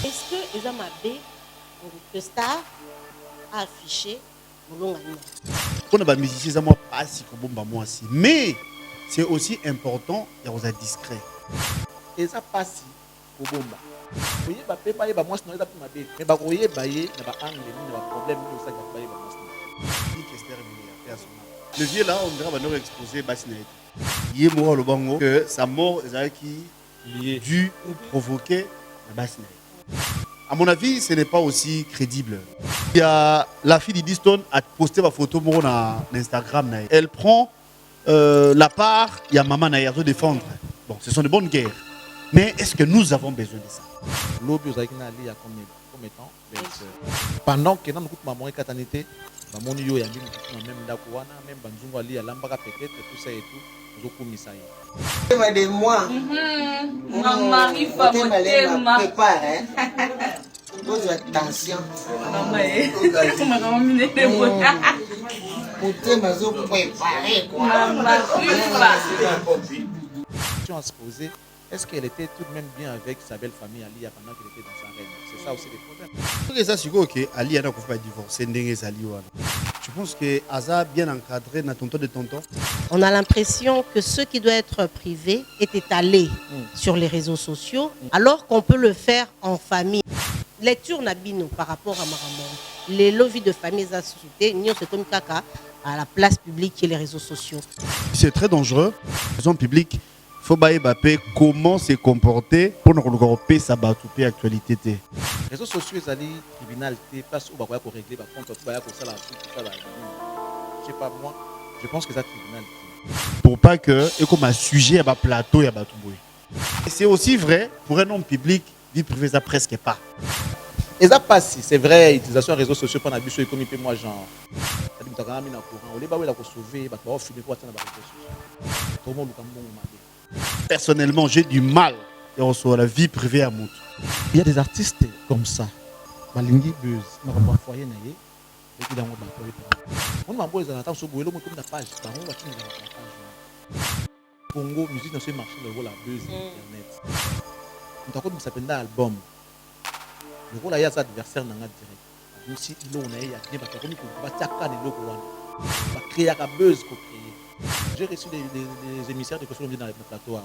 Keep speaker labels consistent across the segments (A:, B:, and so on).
A: Est-ce que les Amabé, le star, a affiché mon nom?
B: On a des musiciens qui pas si bon aussi, mais c'est aussi important d'être discret.
C: Et ça passe au bomba. Vous voyez, pas y moi sinon il a plus ma bête. Mais bah voyez bailler, n'a pas angle, n'a pas problème, mais ça va bailler bah moi sinon.
B: Le vieux là, on dirait qu'on va exposer Bassinet. Il est mort le bango que sa mort est qui dû ou provoquer la Bassinet. À mon avis, ce n'est pas aussi crédible. Il y a la fille d'Idiston a posté ma photo sur Instagram. Elle prend la part, il y a maman à de défendre. Bon, ce sont de bonnes guerres. Mais est-ce que nous avons besoin de ça?
C: L'objet a combien de temps? Pendant que nous écoutons maman et katanité, maman yo ya même dakuana, même banzungu ali ya lambaka peut-être tout ça et tout, nous commissaire.
D: De moi.
E: Maman, il faut
D: préparer. Pose attention.
E: Maman,
C: à se poser, est-ce qu'elle était tout de même bien avec sa belle famille Alia pendant qu'elle était dans sa règne? C'est ça aussi le problème.
B: Ça, c'est que Ali a pas divorcé. Je pense que Aza bien encadré dans tonton de tonton.
A: On a l'impression que ce qui doit être privé est étalé sur les réseaux sociaux, alors qu'on peut le faire en famille. Lecture Nabino par rapport à Maramon. Les lovis de famille à société, nous c'est comme caca à la place publique et les réseaux sociaux.
B: C'est très dangereux. Raison publique, il faut bailler comment se comporter pour nous regrouper sa batoupe actualité.
C: Les réseaux sociaux, ils allaient tribunal, place où on va régler, par contre, on va ça la je sais pas moi, je pense que c'est tribunal.
B: Pour pas que, et comme un sujet à plateau et à batouboui. Et c'est aussi vrai pour un homme public, vie privée, ça presque pas.
C: Et ça passe, c'est vrai, l'utilisation des réseaux sociaux pendant que comme moi, genre,
B: personnellement, j'ai du mal à recevoir la vie privée à Moutou.
C: Il y a des artistes comme ça. Balingi buzz, ma papa foyer naie, et qui dans mon bateau. On m'a posé la table sur le comme la page, par on va tenir la page. Congo, musique dans ce marché, le rôle la buzz internet. Donc comme ça s'appelle un album. Le rôle il y a des adversaires dans la direct. Aussi il on a il y a bien parce que comme il va t'attaquer les locaux, va créer la buzz qu'on crée. J'ai reçu des émissaires de questions dans le plateau.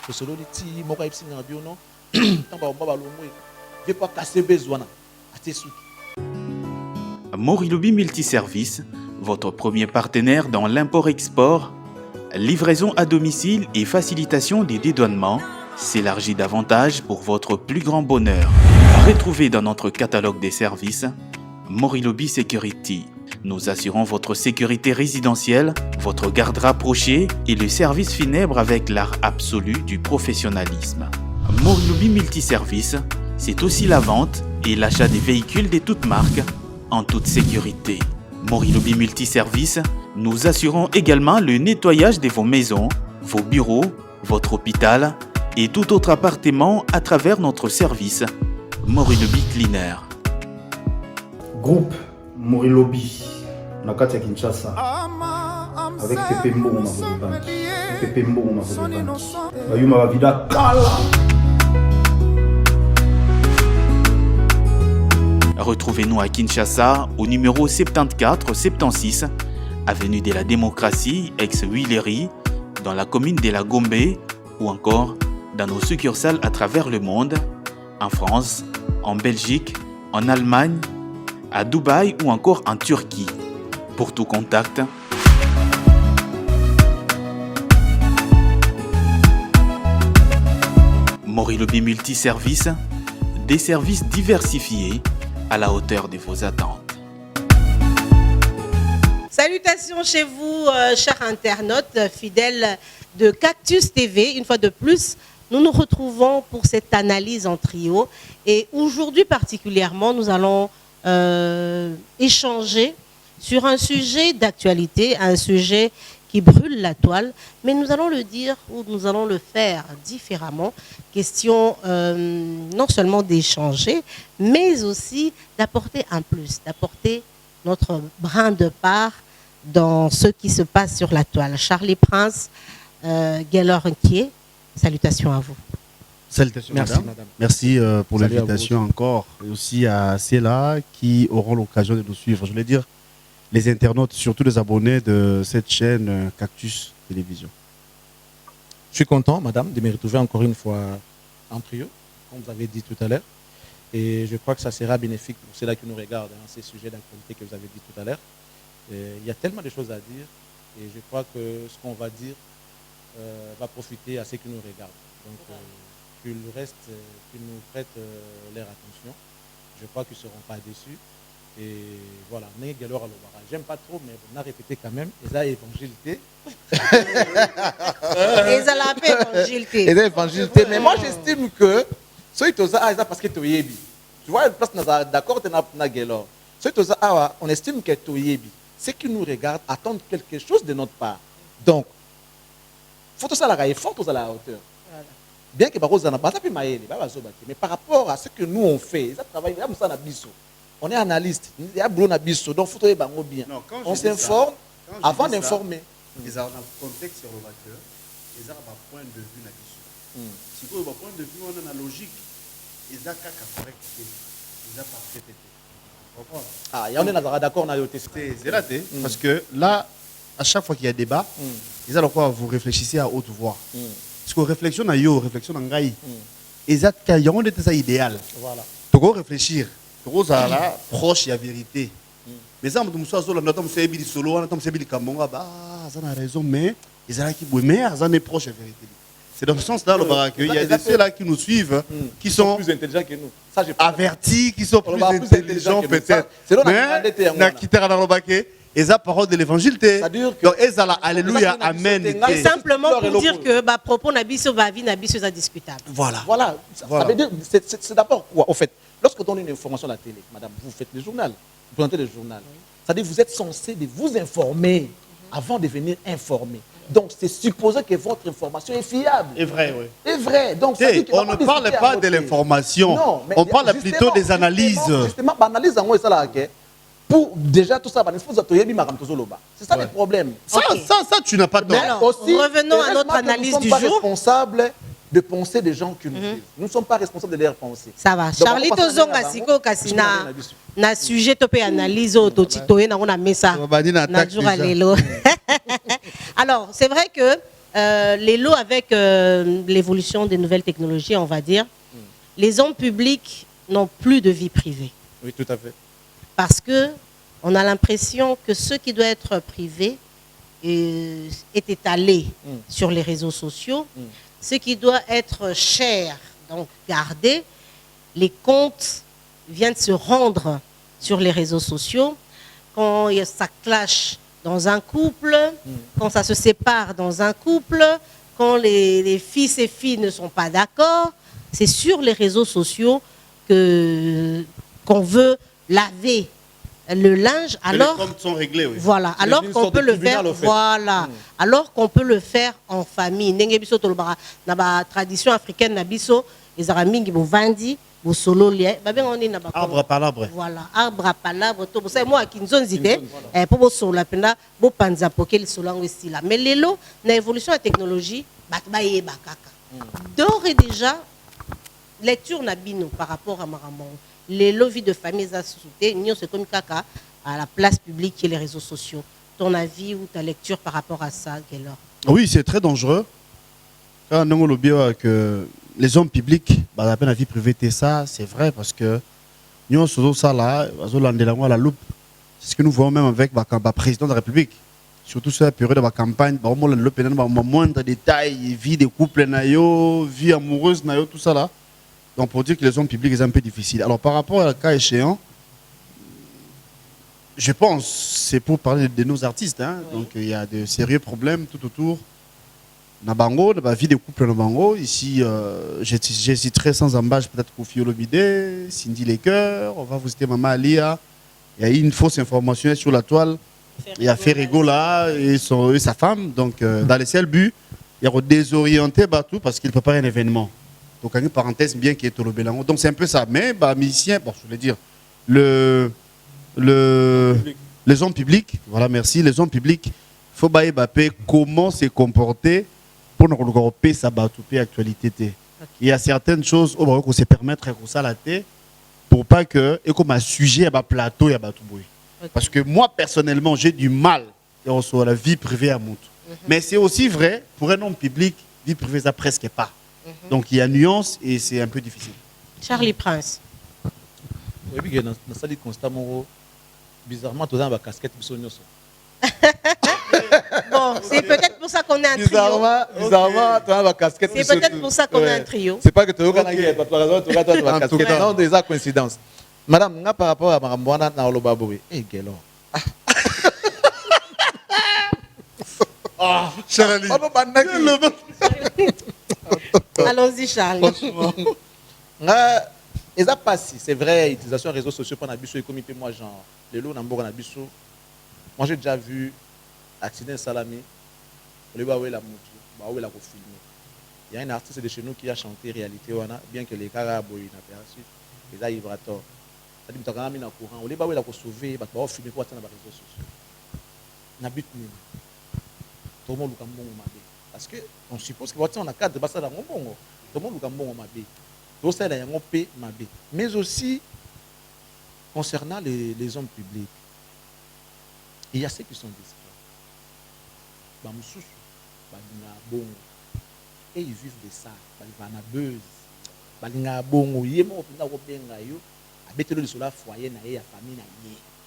C: Que solo dit ti mo ka ipsi na bio non. Tant ba ba longo. Je pas casser besoin.
F: Morilobi Multiservice, votre premier partenaire dans l'import-export, livraison à domicile et facilitation des dédouanements, s'élargit davantage pour votre plus grand bonheur. Retrouvez dans notre catalogue des services Morilobi Security. Nous assurons votre sécurité résidentielle, votre garde rapprochée et le service funèbre avec l'art absolu du professionnalisme. Morilobi Multiservice, c'est aussi la vente et l'achat des véhicules de toutes marques en toute sécurité. Morilobi Multiservice, nous assurons également le nettoyage de vos maisons, vos bureaux, votre hôpital et tout autre appartement à travers notre service Morilobi Cleaner.
G: Groupe Morilobi, Nakati Kinshasa, avec Pepe Mbongo Mavodebani. Pepe Mbongo Mavodebani. Bayuma Vida Kala.
F: Retrouvez-nous à Kinshasa au numéro 74-76, avenue de la Démocratie, ex-Huilery, dans la commune de la Gombe ou encore dans nos succursales à travers le monde, en France, en Belgique, en Allemagne, à Dubaï ou encore en Turquie. Pour tout contact, Morilobi Multiservice, des services diversifiés à la hauteur de vos attentes.
A: Salutations chez vous, chers internautes fidèles de Cactus TV. Une fois de plus, nous nous retrouvons pour cette analyse en trio. Et aujourd'hui particulièrement, nous allons échanger sur un sujet d'actualité, un sujet qui brûle la toile, mais nous allons le dire ou nous allons le faire différemment. Question non seulement d'échanger, mais aussi d'apporter un plus, d'apporter notre brin de part dans ce qui se passe sur la toile. Charlie Prince, Gaylor Nkié, salutations à vous.
B: Salutations,
C: Merci,
B: madame.
C: madame.
B: Merci pour
C: Salut à
B: l'invitation encore. Et aussi à ceux-là qui auront l'occasion de nous suivre. Je voulais dire, les internautes, surtout les abonnés de cette chaîne Cactus Télévision.
C: Je suis content, madame, de me retrouver encore une fois en trio, comme vous avez dit tout à l'heure. Et je crois que ça sera bénéfique pour ceux-là qui nous regardent, hein, ces sujets d'actualité que vous avez dit tout à l'heure. Il y a tellement de choses à dire et je crois que ce qu'on va dire va profiter à ceux qui nous regardent. Donc, que le reste, qu'ils nous prêtent leur attention. Je crois qu'ils ne seront pas déçus. Et voilà, j'aime pas trop, mais on a répété quand même. Et ça, évangilité.
A: Et ça l'a appelé évangilité.
C: Et ça, évangilité. Mais moi, j'estime que ceux qui ont parce que tu es tu vois, une place d'accord, tu as guélor. Ceux qui ont on estime que tu es ceux qui nous regardent attendent quelque chose de notre part. Donc, il faut tout ça la effort, tout ça à la hauteur. Bien que mais par rapport à ce que nous on fait, on est analyste, donc il faut bien. On s'informe avant d'informer.
B: Ils ont un contexte sur le vainqueur, ils ont un point de vue. Si vous avez un point de vue, on a une logique. Ils ont un correct, ils ont parfait.
C: Ah, il y en a d'accord, on a testé.
B: C'est raté, parce que là, à chaque fois qu'il y a débat, ils ont quoi vous réfléchissez à haute voix. Parce que réflexion na yo, réflexion na ngai. Exact, il y a un ça idéal.
C: Voilà.
B: Tu dois réfléchir. Tu dois là proche de la vérité. Mais ça, tu me solo, tu me sais bien solo, tu me sais bien Kambonga, bah, ça a raison, mais ils ont qui mais ça n'est proche de la vérité. C'est dans ce sens-là, il y a des ceux là qui nous suivent, qui sont
C: plus intelligents que nous. Ça,
B: avertis, qui sont plus intelligents peut-être. Mais na kitara na robake. Et ça, parole de l'évangile, alléluia, amen.
A: Simplement pour dire que bah, propos Nabiso va vie Nabiso est discutable.
C: Voilà. Ça veut dire, c'est d'abord quoi? En fait, lorsque on donne une information à la télé, madame, vous faites le journal, vous présentez le journal. C'est-à-dire vous êtes censé de vous informer avant de venir informer. Donc, c'est supposé que votre information est fiable.
B: C'est vrai, oui.
C: C'est vrai. Donc,
B: on ne parle pas de l'information. On parle plutôt des analyses.
C: Justement, l'analyse, en ça là, pour déjà tout ça, c'est ça le problème.
B: Ça, tu n'as pas tort.
A: Alors, revenons à notre analyse du jour.
C: Nous ne sommes pas responsables de penser des gens qui nous suivent. Nous ne sommes pas responsables de leur pensée.
A: Ça va. Charlie Tozonga Siko Kasina na sujet topé analyse au totitoé na on a mis ça. Na jour à l'élo. Alors, c'est vrai que l'élo avec l'évolution des nouvelles technologies, on va dire, les hommes publics n'ont plus de vie privée.
C: Oui, tout à fait.
A: Parce qu'on a l'impression que ce qui doit être privé est étalé sur les réseaux sociaux. Ce qui doit être cher, donc gardé, les comptes viennent se rendre sur les réseaux sociaux. Quand ça clash dans un couple, quand ça se sépare dans un couple, quand les fils et filles ne sont pas d'accord, c'est sur les réseaux sociaux qu'on veut laver le linge, alors
B: les comptes sont réglés, oui.
A: Voilà, alors qu'on peut le faire, voilà, alors qu'on peut le faire en famille. Ndenge biso tolobara na ba tradition africaine na biso, ezara mingi bo vandi, bo solo lie, ba ben on est na ba
B: arbre à palabre.
A: Voilà, arbre à palabre to bo sai moi kinzonzi te, pour bo solo penda bo panza pokel solango estila. Mais lelo na évolution de la technologie, ba ye ba kaka. D'ores et déjà lecture na bino par rapport à Maramon. Les lovis de familles associées, c'est comme caca à la place publique et les réseaux sociaux. Ton avis ou ta lecture par rapport à ça, Gaylor?
B: Oui, c'est très dangereux. Quand on a que les hommes publics, la peine à vie privée, ça, c'est vrai parce que nous sommes ça là, la loupe. C'est ce que nous voyons même avec le président de la République. Surtout sur la période de la campagne, on a le moindre détail, vie des couples, vie amoureuse, tout ça là. Donc pour dire que les hommes publics sont un peu difficiles. Alors par rapport à cas échéant, je pense c'est pour parler de nos artistes. Hein. Oui. Donc il y a de sérieux problèmes tout autour. Nabango, la vie des couples Nabango. Ici, j'hésiterai sans embâche peut-être Kofi Olomide, Cindy Lecoeur, on va vous citer Maman Alia. Il y a eu une fausse information sur la toile. Il y a Ferrigo là et sa femme. Donc dans les seuls buts, il y a désorienté tout parce qu'il prépare un événement. Donc, une parenthèse, bien qu'il y ait Tolo Belango. Donc, c'est un peu ça. Mais, musicien, bon, je voulais dire, les hommes publics, voilà, merci, les hommes publics, il faut comment se comporter pour nous regrouper sa actualité. Il y a certaines choses qu'on se permettre de ça la tête pour pas que et comme un sujet à plateau et à tout bruit. Parce que moi personnellement j'ai du mal sur la vie privée à mon. Mais c'est aussi vrai pour un homme public, vie privée ça presque pas. Donc il y a nuance et c'est un peu difficile.
A: Charlie Prince.
C: Oui, bien dans ça dit constamment bizarrement tout dans la casquette bisognoso.
A: Bon, c'est peut-être pour ça qu'on est un trio.
C: Bizarrement, tu as la casquette.
A: C'est peut-être pour ça qu'on est un trio.
C: C'est pas que tu as la casquette. Non, des coïncidences. Madame, par rapport à Marambouana dans le Baboui. Eh, Gelo.
B: Ah, Charlie.
A: Allons-y, Charlie.
C: Et ça passe, c'est vrai, l'utilisation des réseaux sociaux pendant Bissou et comité, moi, genre, les loups n'ont pas Bissou. Moi, j'ai déjà vu accident salami. On va voir la moto, on va la filmer. Il y a un artiste de chez nous qui a chanté réalité, bien que les carabos n'ont pas reçu. Et là, il va tort. C'est-à-dire que tu as mis dans le courant, on va la sauver, on va filmer pour atteindre les réseaux sociaux. N'habite pas. Tout le monde a un bon mabé. Parce qu'on suppose que on a cadre de basa dans mon bon. Tout le monde a un bon mabé. Tout ça, il y a un peu mabé. Mais aussi, concernant les hommes publics, il y a ceux qui sont discrets. Et ils vivent de ça.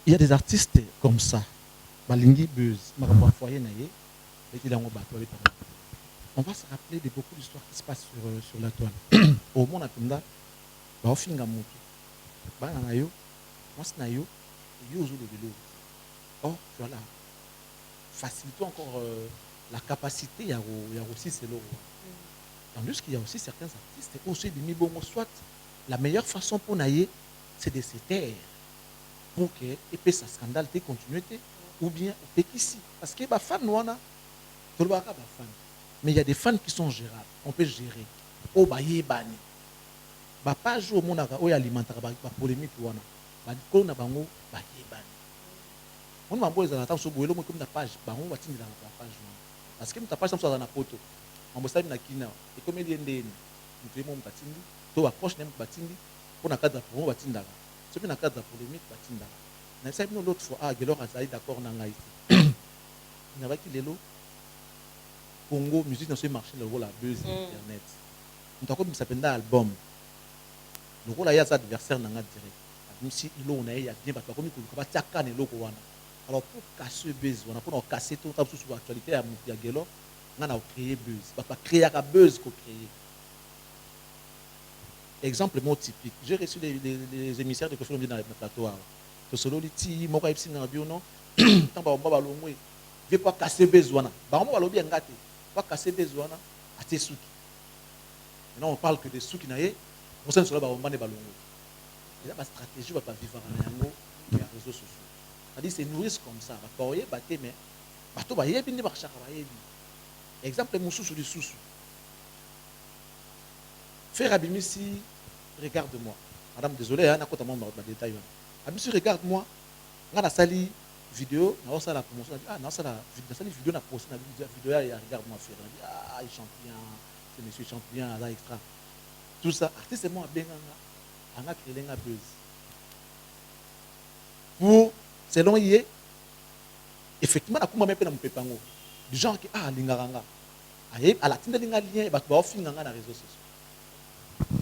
C: Il y a des artistes comme ça. On va se rappeler de beaucoup d'histoires qui se passent sur la toile. Au monde, on oh, voilà. Facilitons encore la capacité, il y a aussi ces lots. Tandis qu'il y a aussi certains artistes, aussi des bon, soit la meilleure façon pour nailler, c'est de se taire. Pour que et ça scandale continue, ou bien ici. Parce que les fans, mais il y a des fans qui sont gérables. On peut gérer. Oh, bah, y est banni. Bah, pas jouer au monde, où il alimentaire, bah, polémique, ou bah, qu'on a bango, bah, y est banni. On m'a dit que sur le comme la page, on va tenir la page. Parce que ta page dans la photo. On va savoir kina et comme il y a des nous devons batindi, to approche nem batindi pour na cadre pour on va tinda. Ce qui na cadre polémique batinda. Na ça nous l'autre fois ah Gelor Azali d'accord na ngai. Il n'a pas qui lelo Congo musique dans ce marché le rôle la buzz internet. On comme ça s'appelle album. Le rôle ya adversaire na nga direct. Même si il on a ya bien parce que comme il va tiaka ne loko wana. Alors pour casser buzz, on a pour casser tout le temps sur l'actualité à Gelor. On a créé buzz. On va créer un buzz qu'on crée. Exemple mot typique. J'ai reçu les émissaires de Kofi dans le plateau. To solo liti moko epsi na bio non. Tant ba ba lomwe. Je pas casser buzz wana. Ba mo ba lobi ngate. Pas casser buzz wana ate souki. Maintenant on parle que de souki naé. On sent cela ba on ba ne ba longo. Il y a une stratégie va pas vivre en yango et les réseaux sociaux. C'est-à-dire c'est nourrir comme ça. Ba koye baté mais bato ba yebi ni ba chaka ba yebi. Exemple, mon sous du sous. Frère Abimisi, regarde-moi. Madame, désolé, on a compté mon détail. Abimisi, regarde-moi. On a sali vidéo, on a la promotion. Ah, on a sali vidéo, on a posté la vidéo, regarde-moi, frère. On a dit, ah, il chante bien, ce monsieur chante bien, là, extra. Tout ça, artiste, c'est moi, on a créé un buzz. Pour, selon hier, effectivement, on a même pas de mon du genre qui ah lingaranga à la tinde linga lien et ba finga na réseaux sociaux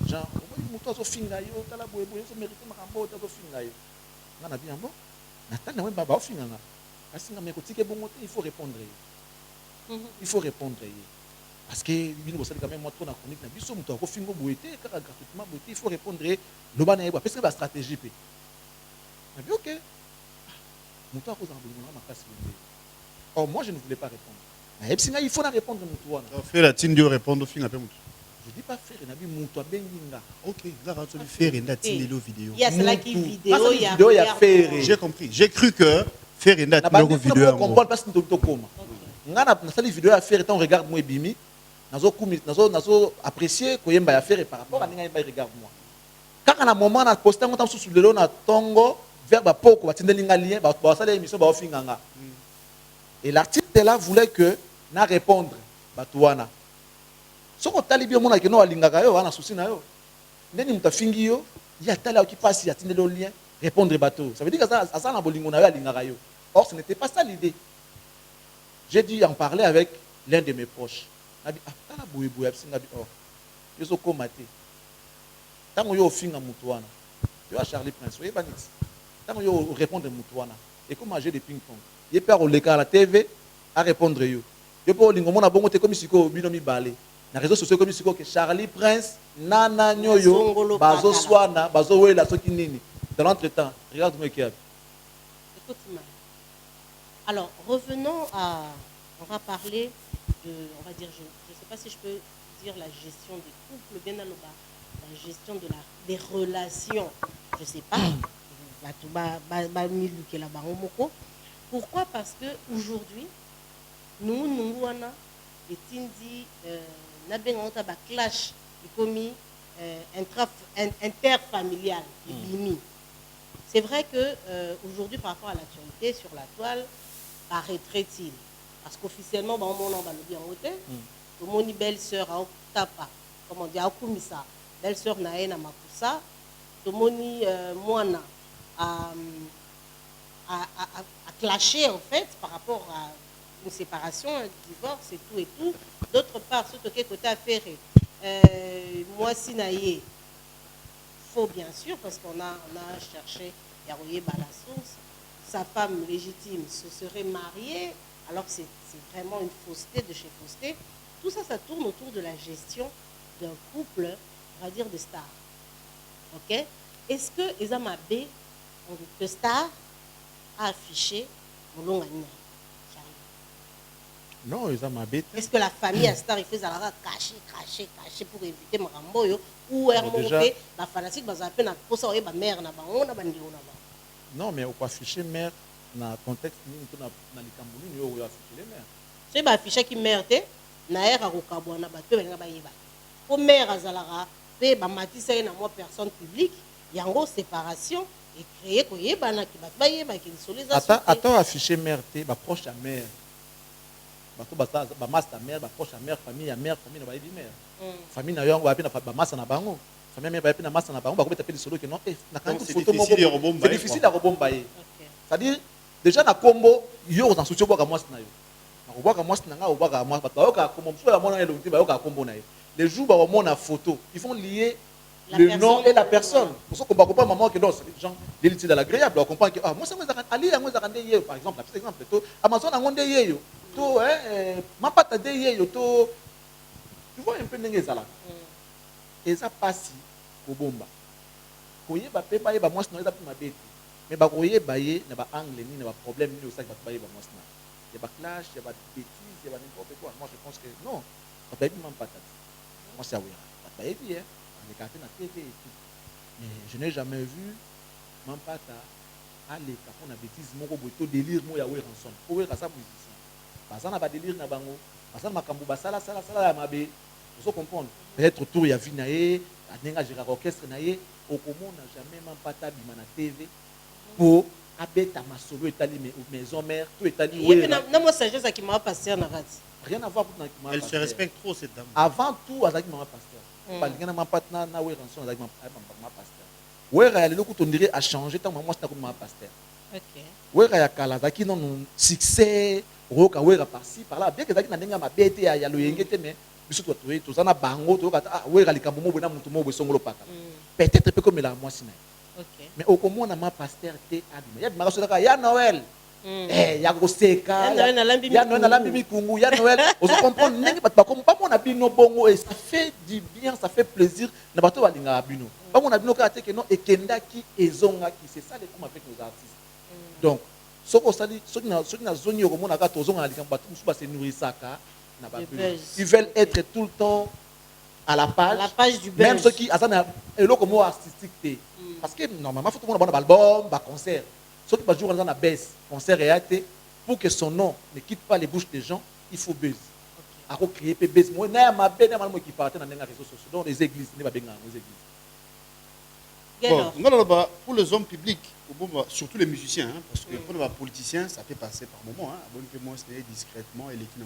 C: genre moto zo finga yo tala boye boye so mérite makambo ta zo finga yo na bien bon na tanda ba finga na asinga me ko tike bongo il faut répondre parce que bino bosali quand même moi trop na chronique na biso moto ko fingo boye te kaka gratuitement boye il faut répondre le bana yeba parce que ba stratégie pe na bien OK moto ko zambulina makasi. Or, moi, je ne voulais pas répondre. Il faut répondre.
B: Faire la tindio répondre au fin après.
C: Je ne dis pas faire, il benginga.
B: Ok, là, tu faire une vidéo.
A: Il y a cela qui vidéo, il
C: y a faire.
B: J'ai compris. J'ai cru que faire une vidéo.
C: Je comprends pas ce que tu as fait. Je vidéo à faire, on regarde moi bimi. Nazo apprécier que yemba ya faire par rapport à ninga regarde moi. Quand à un moment on a posté on temps sous le lot na tongo vers ba poko ba tindelinga lien ba sala émission ba ofinganga. Et l'artiste là voulait que na répondre batouana. Ce que tu bien mon que non alingaka yo ana souci na yo. Ndeni mutafingi yo, ya tala qui passe ya tindé le lien, répondre bateau. Ça veut dire que ça na bolingo na yo alingaka yo. Or ce n'était pas ça l'idée. J'ai dû en parler avec l'un de mes proches. Il a dit, ah, tala boui boui, il a dit, oh, je suis au maté. Tant que yo finga mutuana, yo a Charlie Prince, oui, banix. Tant que yo répondre mutuana, et comment j'ai des ping-pong. Il perd au l'écart à la TV à répondre yo. Yo pour lingomo na bongo te comme si ko binomi balé. Na réseaux sociaux comme si ko que Charlie Prince, nana nyoyo, bazo swana, bazo wela soki nini. Dans l'entretemps, regarde-moi qui a.
A: Écoute-moi. Alors, revenons à... On va parler de... On va dire, je ne sais pas si je peux dire la gestion des couples, bien à la gestion des relations. Je ne sais pas. Pourquoi? Parce qu'aujourd'hui, nous avons un clash interfamilial. C'est vrai qu'aujourd'hui, par rapport à l'actualité, sur la toile, paraîtrait-il. Parce qu'officiellement, on va le dire en hauteur. Tout le monde belle-sœur à Tapa, comment dire, à Kumisa, belle-sœur Naena Makusa, tout le monde Moana a clashé en fait par rapport à une séparation, un divorce et tout. D'autre part, ce côté affaire, moi si Naye, faux bien sûr, parce qu'on a cherché Yaroye Balassous, sa femme légitime se serait mariée, alors que c'est vraiment une fausseté de chez fausseté. Tout ça, ça tourne autour de la gestion d'un couple, on va dire de stars. Ok? Est-ce que Ezamabé, de star, a affiché mon long
C: non, Ezamabé.
A: Est-ce que la famille à star, il fait ça cacher pour éviter mon ramboyo ou Hermonopé, la fanatique, pour ça, ma mère n'a pas, on a bandé.
C: Non, mais on peut afficher mère dans le contexte où on a les Camerounais, on peut afficher les mères.
A: C'est pas afficher qui mère, na a rokabwana ba pe nga ba yeba. Pour mère azalara, pe ba matisa na moi personne publique, yango séparation et créer ko yeba na ki ba yeba ki solisation.
C: Attends afficher mère ba proche à mère. Ba master mère, ba proche à mère, famille na ba yebi mère. Famille na yo ba pe na ba massa na bango. Famille mère ba pe na massa na bango ba ko taper les solo que non na quand photo mo. C'est difficile à rebombayer. C'est-à-dire déjà na combo yo dans soutien boka moi na yo. Les jours où on a photo, ils font lier le nom et la personne. Pour ça qu'on ne comprend pas maman que non, c'est gens d'élite dans l'agréable. On comprend que moi c'est Ali par exemple, par exemple, Amazon a ngondé yeyo, to ma pata de yeyo, to tu vois un peu n'engé ça là. Et ça passe au bomba. Koye ba pe ba ye ba moi c'est ma bête. Mais ba koye ba ye na ba angle ni na ba problème ni au sac ba ye ba moi c'est. Il y a des clash, il y a des bêtises, il y a n'importe quoi. Moi, je pense que non. Ça ne peut pas être. Moi, c'est à dire. Ça peut être bien. On est gâté dans la TV et tout. Mais je n'ai jamais vu mon pata aller quand on a bêtise, mon robot, délire, moi, il y a rançon. Pour voir ça, musicien. Parce qu'on a pas délire, na bango. Parce qu'on a kambu basala, sala, ma bé. Vous comprenez? Peut-être autour, il y a Vinaé, à Nenga Gérard Orchestre, naé. Au commun, on n'a jamais mon pata bima na TV pour abeta masolo etali maison mère tout etali
A: oui na moi sagesse qui m'a pasteur na rati
C: rien à voir avec na
B: elle se respecte trop cette dame
C: avant tout azaki mama pasteur balingana ma patna na we ranson azaki mama pasteur wera ya lelo kutondire a changer tant moi c'est comme mama pasteur
A: OK
C: wera ya kala azaki non succès roka wera par-ci par-là bien que azaki na ndenga mabete ya loyengete mais biso to tozana bango to kata wera likambo mo bona mutu mo bo songolo paka peut-être peu comme la moi sina.
A: Okay.
C: Mais au comment on a ma pasteur té abima. Ya bimaka soka ya Noël. Ya Goseka. Ya Noël na lambi mikungu, ya Noël. On se comprend nengi pas comme pas mon abino bongo et ça fait du bien, ça fait plaisir na bato balinga abino. Pas mon abino ka que non ekenda ki ezonga ki c'est ça les comme avec nos artistes. Donc soko sali soki na zone yo komona ka tozonga na likambo bato musu ba se nourrisaka na ba. Ils veulent être tout le temps à la page du buzz. Même ceux qui azana eloko mo artistique. Parce que normalement, il faut que tout le monde ait un album, un concert. Ceux qui jouent dans la baisse, concert et AT, pour que son nom ne quitte pas les bouches des gens, il faut buzz. Il faut créer un buzz. Moi, je suis un peu qui parle dans les réseaux sociaux, dans les églises.
B: Pour les hommes publics, surtout les musiciens, parce que pour les politiciens, ça peut passer par moment. Moi, c'est discrètement et les qui n'ont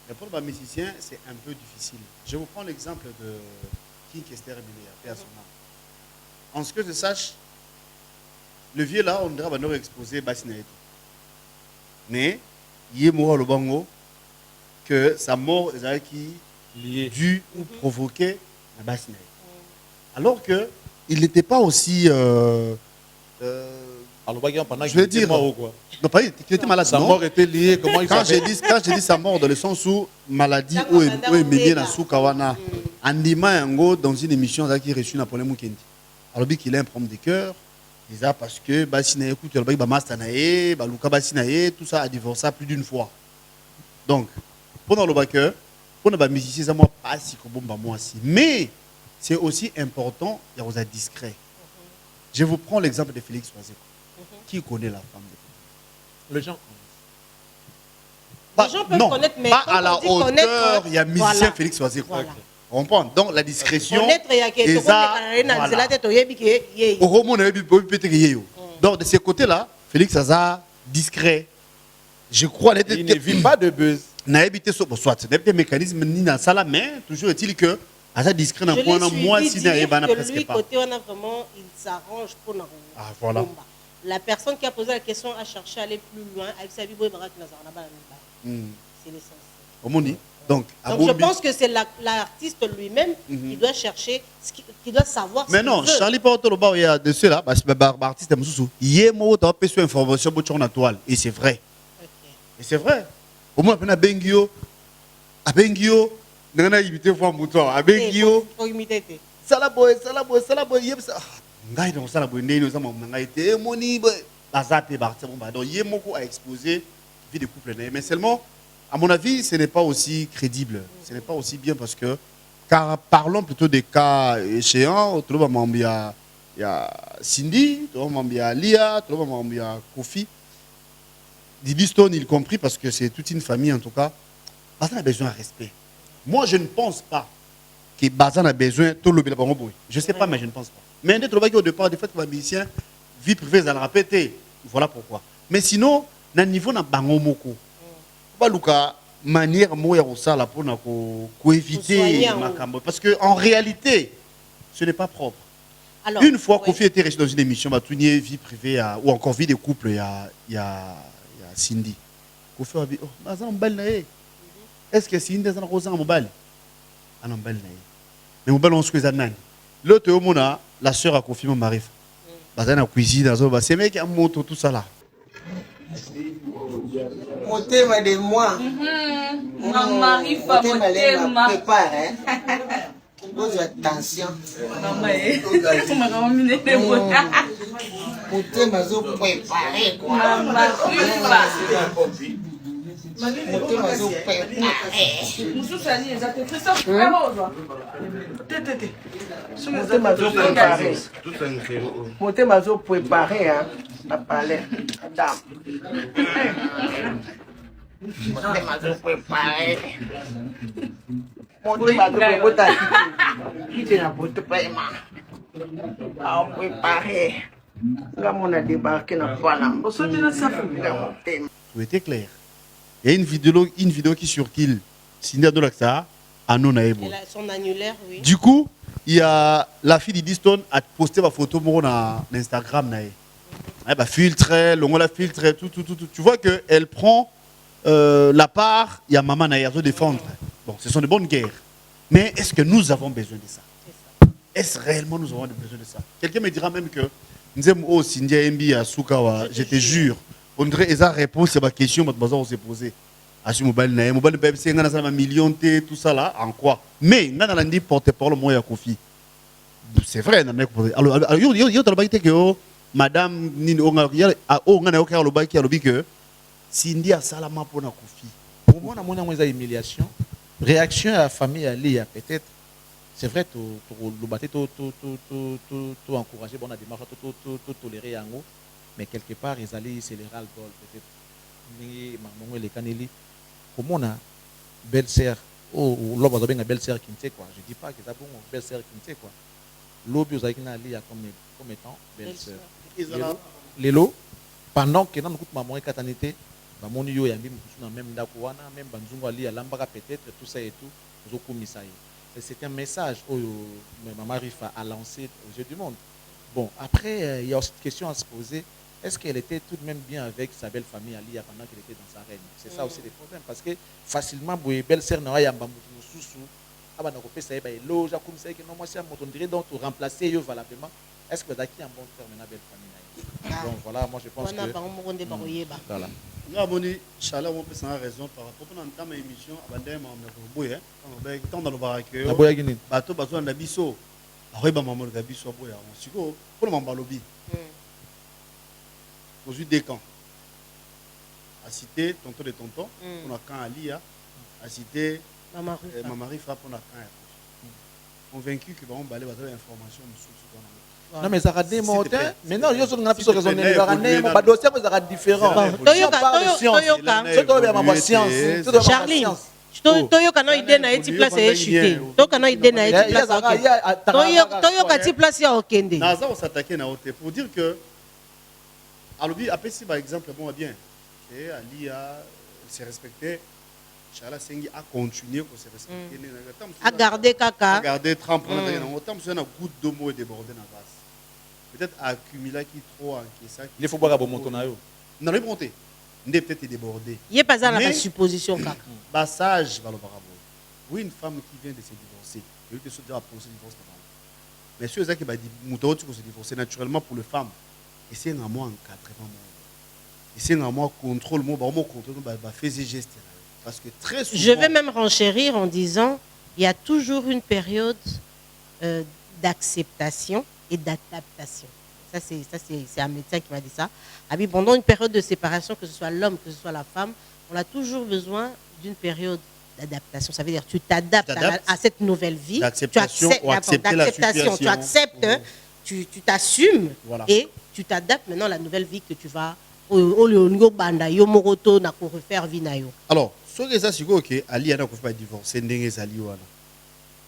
B: pas. Mais pour les musiciens, c'est un peu difficile. Je vous prends l'exemple de King Kester Emilia, paix à son âme. En ce que je sache, le vieux là, on dirait qu'il exposé Bassinaïto. Mais, il est mort le bango, que sa mort est due ou provoquée la Bassinaïto. Alors que, il n'était pas aussi.
C: Alors,
B: je veux dire.
C: Mort, quoi.
B: Non, pas il était malade.
C: Sa
B: non?
C: mort était liée. Comment il
B: Quand j'ai
C: savait
B: dit sa mort, dans le sens où maladie ou Emilien na Soukawana, Andima Yango, dans une émission qui a reçu Napoléon Mukendi. Alors, qu'il a un problème de cœur, déjà parce que Bassinaï, écoute, il y a Mastanaï, Luka Bassinaï, tout ça a divorcé plus d'une fois. Donc, pendant le backer, pour les musiciens, ça m'a pas si comme moi aussi. Mais, c'est aussi important, il y a des discrets. Je vous prends l'exemple de Félix Oiseko. Qui connaît la femme de Félix?
C: les gens.
A: Les gens peuvent connaître, mais
B: pas
A: quand
B: à la
A: on dit connaître,
B: hauteur, il y a musicien
A: voilà.
B: Félix Oiseko.
A: Voilà.
B: On comprend. Donc la discrétion.
A: Connaître, il y a quelque chose
B: Donc de ce côté-là, Félix Aza discret. Je crois.
C: Il ne vit pas de buzz.
B: N'a évité ce soit. Ce n'est pas un mécanisme ni dans ça là, mais toujours est-il que Aza discret dans le point moi si n'a presque pas.
A: Côté on a vraiment, il s'arrange pour nous.
B: Ah voilà.
A: La personne qui a posé la question a cherché à aller plus loin avec sa vie. C'est l'essentiel. Donc je pense que c'est l'artiste lui-même qui doit chercher, qui doit savoir.
B: Mais non, Charlie Porto le bar il y a de ceux-là, parce que l'artiste est moussou. Il mot dans peu information sur la toile et c'est vrai. Et c'est vrai. Au moins après Bengio, à Bengio, on a imité voir mouton. À Bengio, salaboy, ça. Ngai donc salaboy né ça mon ngai été moni bazate barté bon donc Yemoko a exposé vie de couple mais seulement à mon avis, ce n'est pas aussi crédible. Ce n'est pas aussi bien parce que, car parlons plutôt des cas échéants. Il y a Cindy, il y a Lia, il y a Kofi. Didi Stone, y compris, parce que c'est toute une famille en tout cas. Bazan a besoin de respect. Moi, je ne pense pas que Bazan a besoin de tout le monde. Je ne sais pas, mais je ne pense pas. Mais au départ, des fois, que les musiciens, vie privée, ils allent répéter. Voilà pourquoi. Mais sinon, à niveau de Bangomoko, Luka manière moya ça pour éviter makambo parce que en réalité ce n'est pas propre. Alors, une fois Kofi était resté dans une émission batounie vie privée ou encore vie de couple il y a Cindy. Kofi a dit oh bazan mbal nae. Est-ce que Cindy est en rosa mbal? Ah non mbal nae. Mais mbal on se fait nani. L'autre au mona la sœur a Kofi mon mari. Bazan a cuisine dans c'est mec a moto tout ça là.
D: Motema de moi.
E: Maman, il faut motema.
D: Prépare, hein. Pose attention. Motema zo préparer quoi.
E: Maman, il
D: Motema zo préparer. Motema zo préparer. Motema zo préparer, hein. À parler. Madame. Motema zo préparer. Motema zo préparer. Qui na vote paiement. À préparer. Comme on a débarqué dans Panama.
B: Tout était clair. Il y a une vidéo qui circule. Cindy Adolaksa, à Nonaebo.
A: Son annulaire, oui.
B: Du coup, il y a la fille d'Idiston a posté ma photo sur Instagram. Elle a filtré, l'on l'a filtré, tout. Tu vois qu'elle prend la part, il y a maman Naïa de défendre. Bon, ce sont de bonnes guerres. Mais est-ce que nous avons besoin de ça? Est-ce réellement nous avons besoin de ça? Quelqu'un me dira même que oh, Cindy Mbi à Soukawa, je te jure, on dirait que réponse à ma question, on s'est posé. Asu mobile pep c'est ngana ça million t tout ça là en quoi? Mais ngana la ndi porte-parole moi ya Kofi. C'est vrai na nek. Alors yo travaille que madame nini onga ngana okaya lo baki alobi que Cindy a salama pour na Kofi.
C: Pour moi, on a moins humiliation. Réaction à la famille ali peut-être. C'est vrai tout encourager bon la démarche tout tolérer yango mais quelque part ils allaient c'est le ras-le-bol peut-être ni maman les caneli comme on a belle-sœur ou l'homme a bien belle-sœur qui ne sait quoi je dis pas que ça bon belle-sœur qui ne sait quoi l'objet aux qui ali comme étant belle-sœur les lots pendant que dans nous maman katanité bamoni yo yambi mukusu na même ndako wana même banzungu ali alambaka peut-être tout ça et tout ozokumisa ye. C'est un message que Maman Rifa a lancé aux yeux du monde. Bon, après, il y a aussi une question à se poser. Est-ce qu'elle était tout de même bien avec sa belle famille Alia pendant qu'elle était dans sa reine? C'est ça aussi le problème. Parce que facilement, belle-sœur n'a pas on dirait donc remplacer eux valablement. Est-ce que vous avez un bon terme dans la belle famille? Donc voilà, moi je pense que... Voilà.
B: Là, Moni, Chala, on peut s'en raison par rapport à notre émission. Abandem, on a un temps dans le baraque. Bateau, bateau, on a biso. Arriba, maman, on a biso. On s'y go. Pour le mambalobi. Aux yeux des camps. À citer tonton de tonton. On a quand Alia. À citer Maman Rifa pour la quand. Convaincu que on va aller avoir l'information.
C: Non mais ça a démonté. Mais non, ils ont plus raisonné. Les dossiers sont différents.
A: Charlie, toyo kana idée na eti place ya chuter. To kana idée na eti place ya okende. Toyo kati place ya okende.
B: Naza on s'attaquer na ote pour dire que alobi apesi par exemple bon bien. Et Ali a se respecté. Chala Sengi a continué pour se respecter.
A: A garder kaka.
B: A garder trempe. Autant que na goutte d'eau mo débordé na vase. Peut-être accumuler qui trop encaissé.
C: Il faut boire à bon monton.
B: Non, il monter. Il est peut-être débordé.
A: Il n'y a pas ça dans la supposition.
B: Passage, oui, une femme qui vient de se divorcer. Il y a déjà procès de divorce. Mais ceux qui ont se divorcer naturellement pour les femmes, et c'est un mois encadrement. Et c'est un mois contrôle, contrôle, faire des gestes. Parce que très souvent.
A: Je vais même renchérir en disant il y a toujours une période d'acceptation et d'adaptation. Ça, c'est un médecin qui m'a dit ça. Pendant une période de séparation, que ce soit l'homme, que ce soit la femme, on a toujours besoin d'une période d'adaptation. Ça veut dire que tu t'adaptes à cette nouvelle vie.
B: D'acceptation,
A: tu acceptes, tu t'assumes,
B: voilà.
A: Et tu t'adaptes maintenant à la nouvelle vie que tu vas refaire vie.
B: Alors, ce que ça, c'est que Ali a pas divorcé,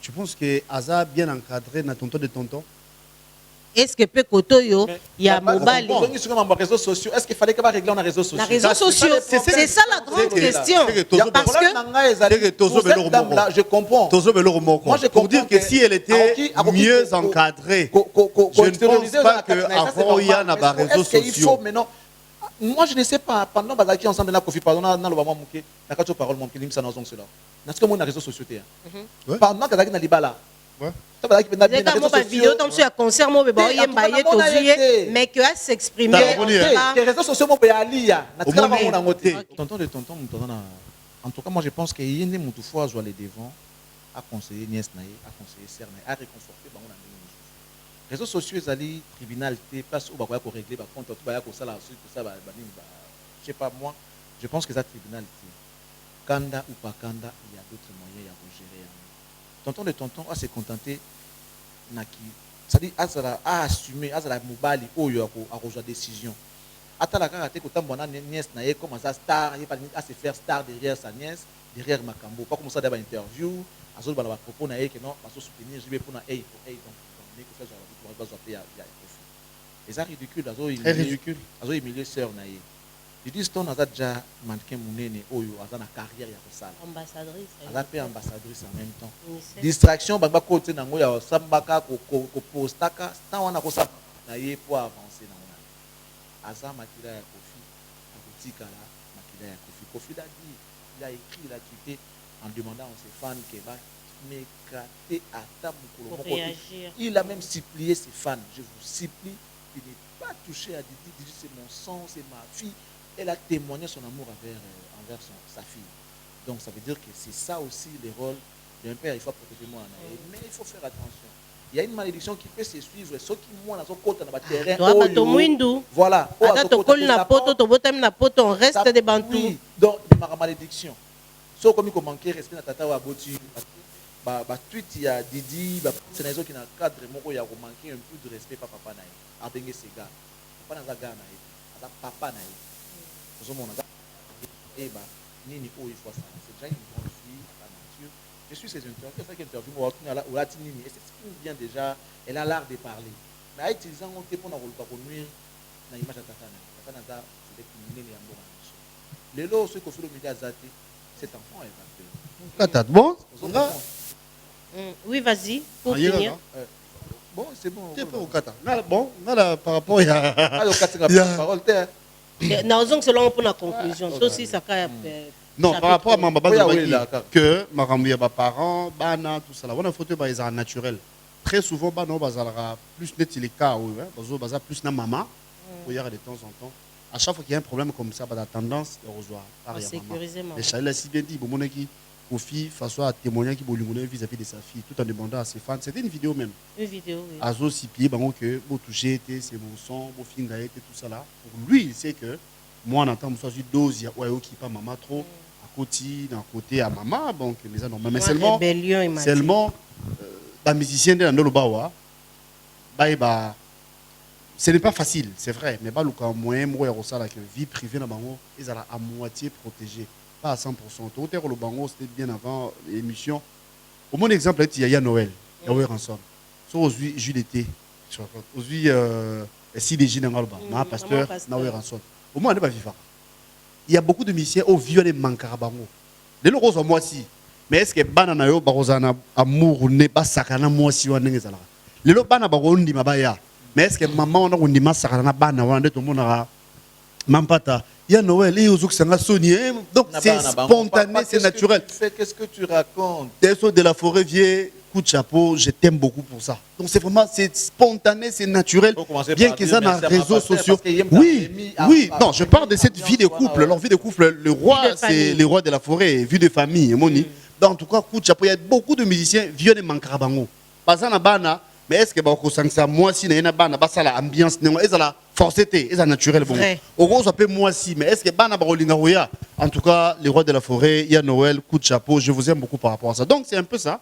B: tu penses que Aza bien encadré na tonton de tonton?
A: Est-ce que Pekotoyo, il y a mobile?
C: Est-ce qu'il fallait que va régler dans les réseaux sociaux?
A: Les réseaux sociaux, c'est ça la grande question. Parce
C: que je comprends.
B: Moi, je comprends dire que si elle était mieux encadrée, je ne pense pas qu'avant il y a des réseaux sociaux.
C: Moi, je ne sais pas. Pendant que nous ensemble dans la Kofi, pardon, dans le moment où la carte parole, mon kilim, ça n'a pas cela. Est-ce que mon réseau social pendant que nous avons libala.
A: Vidéo comme sur un concert, mais que à s'exprimer.
C: Les réseaux sociaux, mon pays alia. Tonton de tonton, en tout cas, moi, je pense qu'il y a une fois à les devant, à conseiller Niès Naï, à conseiller Serre Naï, à réconforter. Les réseaux sociaux, ils allaient tribunal, place où on va régler, par contre, tout ça, je sais pas, moi, je pense que c'est tribunal. Kanda ou pas Kanda, il y a d'autres moyens de gérer. Tonton de tonton a se contenté, c'est-à-dire à assumer, à mobile, à rejoindre décision. Attends la caractère que tu as nièce, comme ça star, à se faire star derrière sa nièce, derrière Makambo. Pas comme ça d'avoir interview, à ce moment-là, propos que non, à se soutenir, je vais pour un aide pour aide. Et ça ridicule, c'est ridicule. À humilier sœur naïe. Ils disent qu'on a déjà mannequin mounene oyo a dans la carrière ya kosala.
A: Ambassadrice.
C: Elle a fait ambassadrice en même temps. Distraction baba côté nango ya sambaka ko postaka, tant on a kosala naïe pour avancer dans la. Aza makila ya Kofi, akotika la makila ya Kofi. Kofi l'a dit, il a écrit, il a tweeté en demandant à ses fans qu'il va m'éclater à ta mukolo. Il a même supplié ses fans, je vous supplie de ne pas toucher à Didi. Didi c'est mon sang, c'est ma fille. Elle a témoigné son amour envers sa fille. Donc ça veut dire que c'est ça aussi le rôle d'un père. Il faut protéger moi. Mais il faut faire attention. Il y a une malédiction qui peut se suivre. Ceux qui moi dans côté dans terrain. Voilà.
A: On reste des bantous.
C: Donc ma malédiction. Ceux comme il manquer respect na tata wa boti. Tweet il y a Didi. C'est les autres qui dans cadre moko ya manquer un peu de respect papa naï. Abenge sega. Papa na zaga naï. Ada papa naï. C'est déjà une grande fille à la nature. Je suis ses interviews, elle fait interview, elle s'exprime bien déjà, elle a l'art de parler. Mais en utilisant un téléphone pour nuire dans l'image de Tata, c'est Les lots, ceux qui ont fait le média Zate, cet enfant est battu.
B: Kata, bon,
A: Oui, vas-y, pour
B: Ah, il y a
A: finir.
B: là.
C: Bon, c'est bon.
B: Tu es prêt au Kata? Bon, là, par rapport à.
C: Ah, le 4
B: Il y a-
C: parole, t'es.
A: Nous avons selon pour la conclusion. Ça aussi, ça a
B: Non, par rapport à ma maman,
C: Oui, oui, d'accord.
B: que ma ramouille, mes parents, bana, tout ça là, on a photo bah ils sont naturel. Très souvent, bah non, bah ça plus net les cas, oui, bah plus na maman, pour y aller de temps en temps. À chaque fois qu'il y a un problème comme ça, bah la tendance est rejoindre par maman.
A: sécuriser maman.
B: Les chalets si bien dit, bon mon qui aux filles face à témoigner qui bolimoné vis-à-vis de sa fille, tout en demandant à ses fans. C'était une vidéo même.
A: Une vidéo, oui.
B: Azo si pied, bah que beau toucher, c'est mon son, beau fingaï, tout ça là. Pour lui, il sait que moi en entend soit dose, il y a ouais qui pas maman trop. D'un côté à maman, donc les gens mais seulement les musiciens de l'Andolobawa, ce n'est pas facile, c'est vrai, mais le cas moyen, moi, la vie privée, ils à moitié protégée, pas à 100%. Tout le bango, c'était bien avant l'émission. Au moins, exemple, il y a Noël, il y a ensemble. Soit aujourd'hui, Jules d'été, aujourd'hui, si les gens n'ont pas, pasteur, ensemble. Au moins, on n'est pas vivant. Il y a beaucoup de musiciens au vieux des mancarabango. Les locaux sont moi aussi. Mais est-ce que banana yo barozana amour n'est pas sakana moi si on n'est pas là? Les locaux banana barondi mabaya. Mais est-ce que maman on a un dimanche sakana banana on a tout le monde a mampata. Il y a Noël et aux autres c'est Sony. Donc c'est spontané, c'est naturel.
C: Qu'est-ce que tu racontes?
B: Des sauts de la forêt vieille. Coup de chapeau, je t'aime beaucoup pour ça. Donc c'est vraiment c'est spontané, c'est naturel. Bien qu'ils aient dans les réseaux sociaux. Oui, oui. Non, je parle de cette vie de couple. Alors vie de couple, le roi c'est le roi de la forêt, vie de famille. Donc en tout cas, coup de chapeau, il y a beaucoup de musiciens vieux de Mankarabango. Pas ça na bana, mais est-ce que bako ça moi si na bana, ba ça la ambiance, est la forceté, est naturel bon. Au gros ça peut moi si, mais est-ce que bana barolinga roya? En tout cas, le roi de la forêt, il y a Noël, coup de chapeau, je vous aime beaucoup par rapport à ça. Donc c'est un peu ça.